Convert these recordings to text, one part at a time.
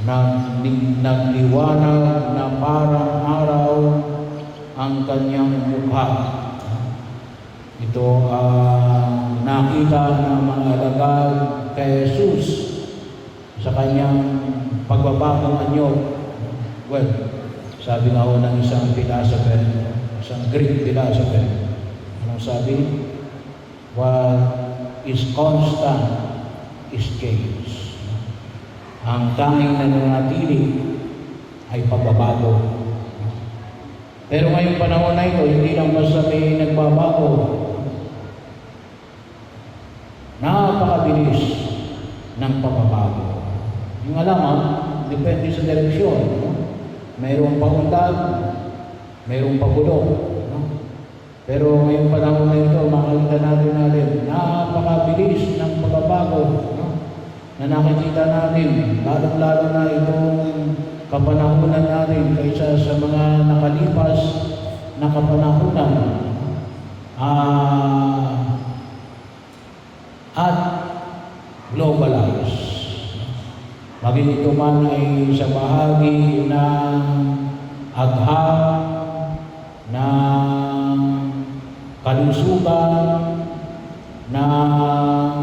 nagliwanag na parang araw ang kanyang mukha. Ito ang nakita ng mga alagad kay Jesus sa kanyang pagbabagong anyo. Well, sabi nga ho ng isang philosopher, isang Greek philosopher, anong sabi? What is constant is change. Ang tanging nananatili ay pagbabago. Pero ngayong panahon na ito, hindi lang basta may nagbabago. Napakabilis ng pagbabago. Yung alam, depende sa direksyon. Mayroong paundag, mayroong pagulong. Pero ngayong panahon na ito, makikita natin, napakabilis ng pagbabago na nakikita natin, lalong-lalo na itong kapanahunan natin kaysa sa mga nakalipas na kapanahunan. At globalized. Maging ito man ay sa bahagi ng agham, ng kalusugan, ng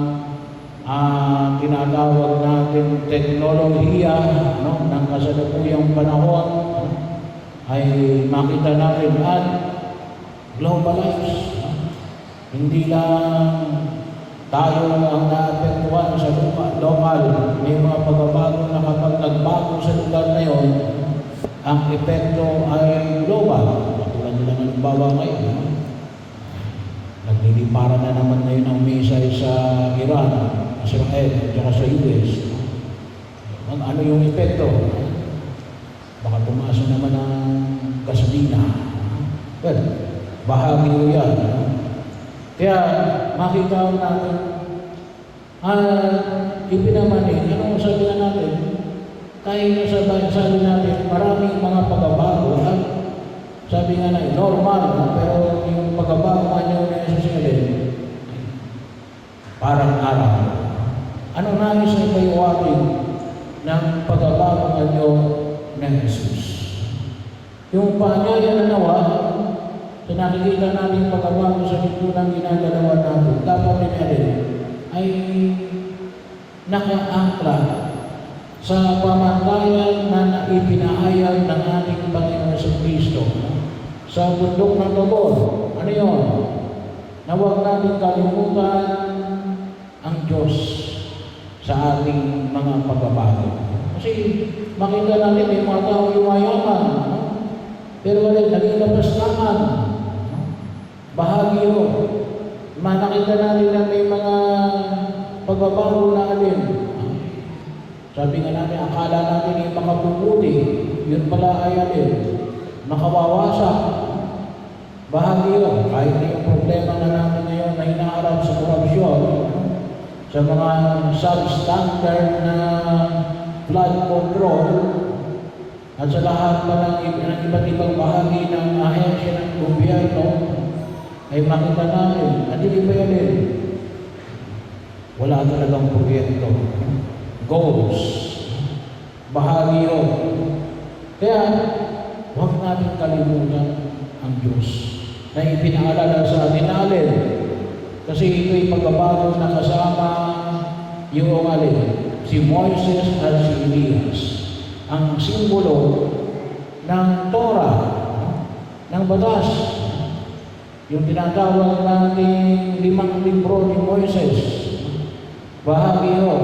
tinatawag natin teknolohiya ng kasalukuyang panahon, ay makita natin at globalized. Hindi lang tayo ang naapektuhan sa lokal. May mga pagbabago na kapag nagbago sa lugar na yon, ang epekto ay global. Tulad nila ng halimbawa ngayon, nagliliparan na naman ngayon ang misay sa Iran, Israel, at sa US. Ano yung epekto? Baka tumaas naman ang gasolina. Well, bahagi ko yan. Kaya makita natin, ipinamanin, ano sabi na natin, kahit sabi natin, maraming mga pagbabago, sabi nga na, normal, pero yung pagbabago nyo na susunod, parang araw. Ano nais na ipayuwakin ng pagbabago nyo ng Jesus? Yung paanyaya na nawa, so nakikita natin pagbabago sa lipunan ginagalawa natin, dapat din ay nakaangkla sa pamantayan na naipinahayag ng ating Panginoon sa Kristo sa bundok ng Tabor. Ano yun? Na huwag natin kalimutan ang Diyos sa ating mga pagbabago. Kasi makita natin may mga tao yumayaman, pero wala naging lapastangan. Bahagi yun. Nakita natin na may mga pagbabago na alin. Sabi nga natin, akala natin yung makabubuti, yun pala ay alin, makawawasak. Bahagi yun. Kahit na yung problema na natin ngayon na hinaharap sa korupsyon, sa mga substandard na flood control, at sa lahat pa ng iba't ibang bahagi ng ahensya ng gobyerno, ay makita natin, at hindi ba yan wala talagang proyekto. Goals. Bahagi yun. Kaya, huwag natin kalimutan ang Diyos na ipinaalala sa atin alin. Kasi ito'y pagbabago na kasama yung alin, si Moises at si Elias. Ang simbolo ng Torah, ng batas. Yung tinatawag natin 5 libro ni Moises. Bahagi yun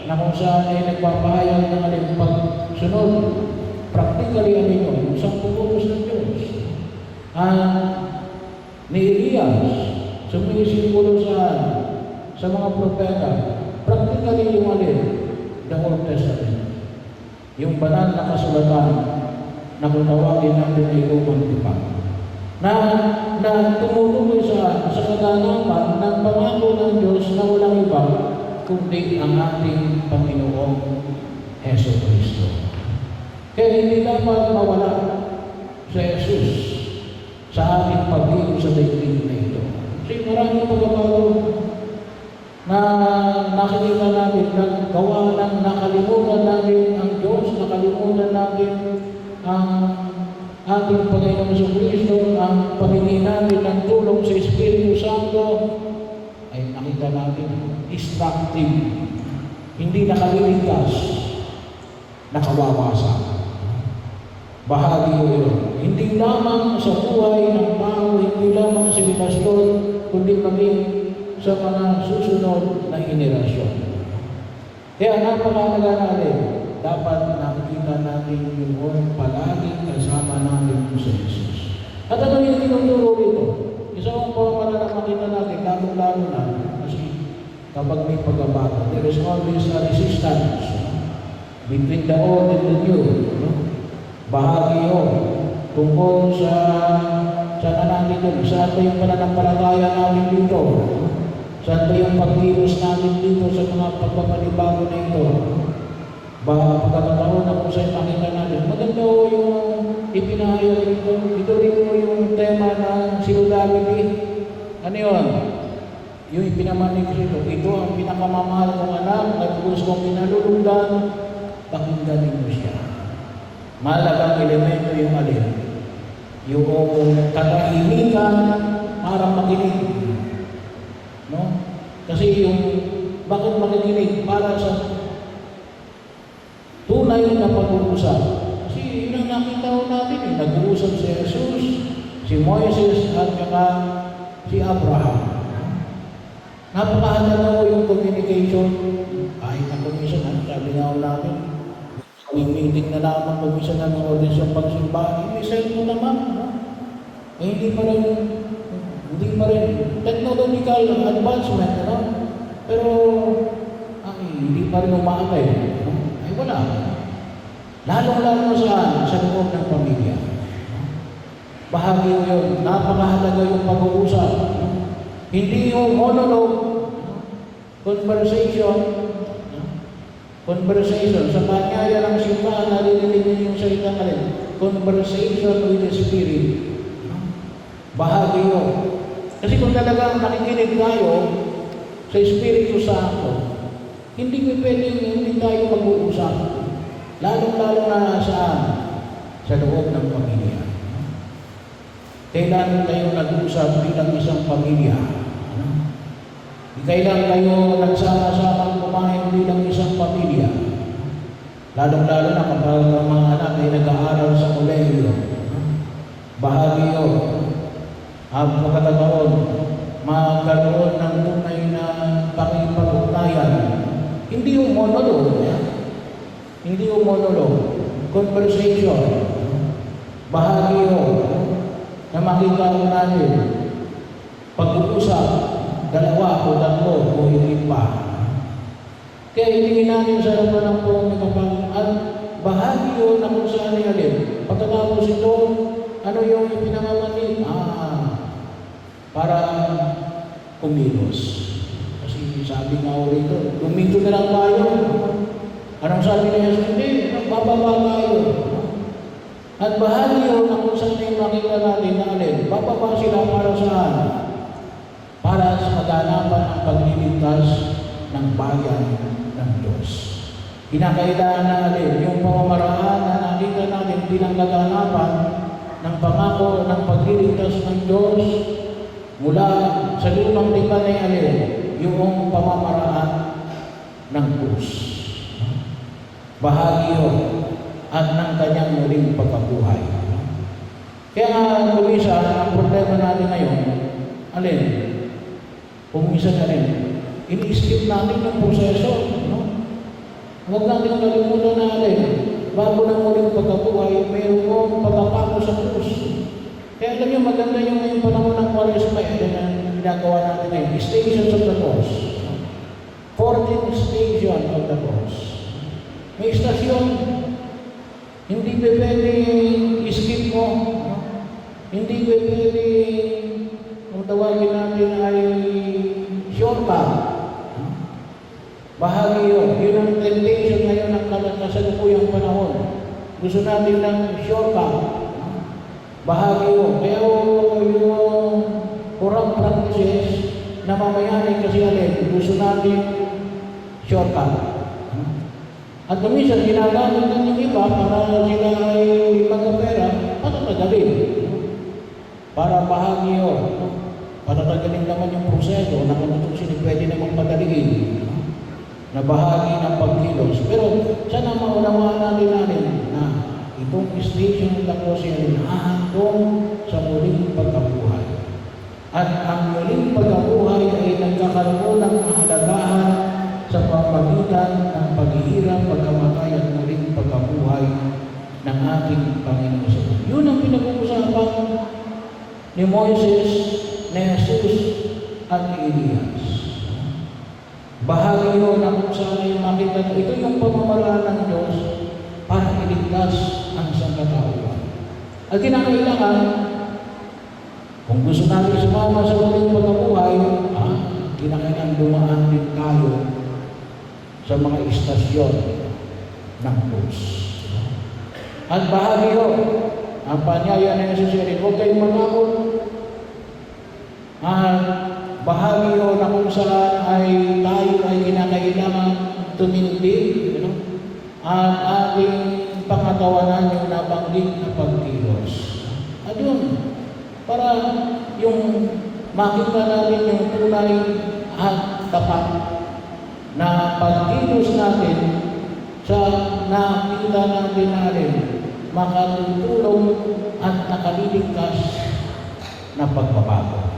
na kung saan ay nagpapahayag ng aling pagsunod. Practically ano yun, yung 10 utos ng Diyos. Ni Elias, sumisimbolo sa mga propeta. Practically yung alin, the Old Testament. Yung banal na kasulatan na kung tawagin natin ay lumang tipan. Na tumutuloy sa kaganapan ng pangako ng Diyos na walang iba kundi ang ating Panginoong Heso Kristo. Kaya hindi dapat mawala si Jesus sa ating pag-ibig sa daigdig na ito. Kasi maraming pagbabago na nakikita natin na gawa ng nakalimutan natin ang Diyos pananagutan natin ang ating Panginoon Jesucristo, ang paghingi natin ng tulong sa Espiritu Santo, ay nakita natin destructive, hindi nakaliligtas, nakawawasan. Bahagi yun. Hindi lamang sa buhay ng tao, hindi lamang sa pastor, kundi maging sa mga susunod na henerasyon. Kaya napakalaga natin, dapat nakikita natin yung palaging kasama natin sa Jesus. At ano yung tinuturo dito? Isang pamamaraan na makita natin, lalo-lalo na, kasi kapag may pagbabago, there is always a resistance between the old and the new. Bahagi yun tungkol sa natin doon, saan ba yung pananampalataya namin dito? Saan ba yung pagkilos natin dito sa mga pagpapanibago na ito? Pagkakataon na kung saan makita natin, maganda o yung ipinahayag dito. Ito rin mo yung tema ng sinodality. Ano yun? Yung ipinamanig dito. Ito ang pinakamamahal kong anak, nagpulos kong pinalulungdan, pakingganin mo siya. Mahalagang elemento yung alin. Yung katahimikan para makinig. No? Kasi yung bakit makikinig para sa tunay na pag-uusap. Kasi yun ang nakita natin. Nag-uusap si Jesus, si Moises, at saka si Abraham. Napakahalaga yung communication. Kahit na commission, sabi nga natin, may meeting na lamang kumisa na ng audience yung pagsimbahan, i-send mo naman. No? Eh, hindi pa rin technological advancement, ano? Pero, hindi pa rin umaakay. No? Ay, wala. Lalong-lalo sa loob ng pamilya. Bahagi yun, napakahalaga yung pag-uusap. No? Hindi yung monologue, conversation, sa panyaya ng simbahan, narinig niyo yung salitang alin. Conversation with the Spirit. Bahagi yun. Kasi kung talagang nakikinig tayo sa Espiritu Santo, hindi tayo mag-uusap. Lalong-lalo na saan? Sa loob ng pamilya. Kailan kayo nag-uusap bilang isang pamilya? Kailan kayo nagsama-sama kumain bilang isang pamilya? Lalong-lalo na kapag ang mga anak ay nag-aaral sa kolehiyo. Bahagi yun. Ang pagkakataon, magkaroon ng tunay na pakipag-ugnayan. Hindi yung monologue. Hindi yung monologue. Conversation. Bahagi yun. Na makita natin. Pag-uusap. Dalawa o tatlo o hindi pa. Kaya hilingin natin sa harapan ng Panginoon at bahagi yun na kung saan ay alin. Pagkatapos ito, ano yung ipinangamanit? Para kumilos. Kasi sabi nga o rito, luminto na lang tayo. Anong sabi na Jesus? Hindi, bababa tayo. At bahagi yun na kung saan ay makita natin na alin. Bababa sila para saan? Para sa maganapan ng pagliligtas ng bayan ng Diyos. Kinakailangan natin yung pamamaraan na nakita natin bilang kaganapan ng pangako ng pagliligtas ng Diyos mula sa lumang tipan ay alin, yung pamamaraan ng Diyos. Bahagi yun at ng kanyang muling pagkabuhay. Kaya nga, kumisa, ang problema natin ngayon, alin? Kung minsan na rin, ini-skip natin yung proseso. No? Huwag natin kalimutan natin, bago na muling pagkabuhay, mayroong pagkapako sa krus. Kaya alam nyo, maganda yung ngayong panahon ng Quaresma, ang ginagawa natin ngayon, stations of the cross. 14 station of the cross. May istasyon, hindi pwede i-skip mo. No? Hindi pwede, kung tawagin natin ay shortcut. Bahagi yun. Yun ang temptation ngayon ng kasalukuyang panahon. Gusto natin ng shortcut. Bahagi yun. Kaya yung corrupt practices na mamayanin kasi alin, gusto natin shortcut. At minsan ginagamit din yung iba para sila ay magkapera, patatagalin. Para bahagi yun. Patatagalin naman yung proseso na kung ito pwede namang padaliin. Na bahagi ng pagkilos. Pero sana maunawaan natin na itong station ng Lacosia ay nahahandong sa muling pagkabuhay. At ang muling pagkabuhay ay nagkakaroon ng kahalagahan sa pamamagitan ng paghihirap, pagkamatay at muling pagkabuhay ng ating Panginoon sa Diyos. Yun ang pinag-uusapan ni Moises, ni Jesus at ni Elias. Bahagi yun na kung saan ay makita na ito yung pamamaraan ng Diyos para iligtas ang sangkatauhan. At kinakailangan, kung gusto natin sumama sa muling pagkabuhay, kinakailangan dumaan din tayo sa mga istasyon ng Diyos. At bahagi yun, ang panyaya na Jesus ay huwag kayong matakot. At bahagi yun na kung saan ay tayo ay kinakailangan tumindig, at ating pangatawanan yung nabanggit na pagkilos. At yun, para yung makita natin yung tunay at tapat na pagkilos natin sa nakita natin makatutulong at nakaliligtas na pagbabago.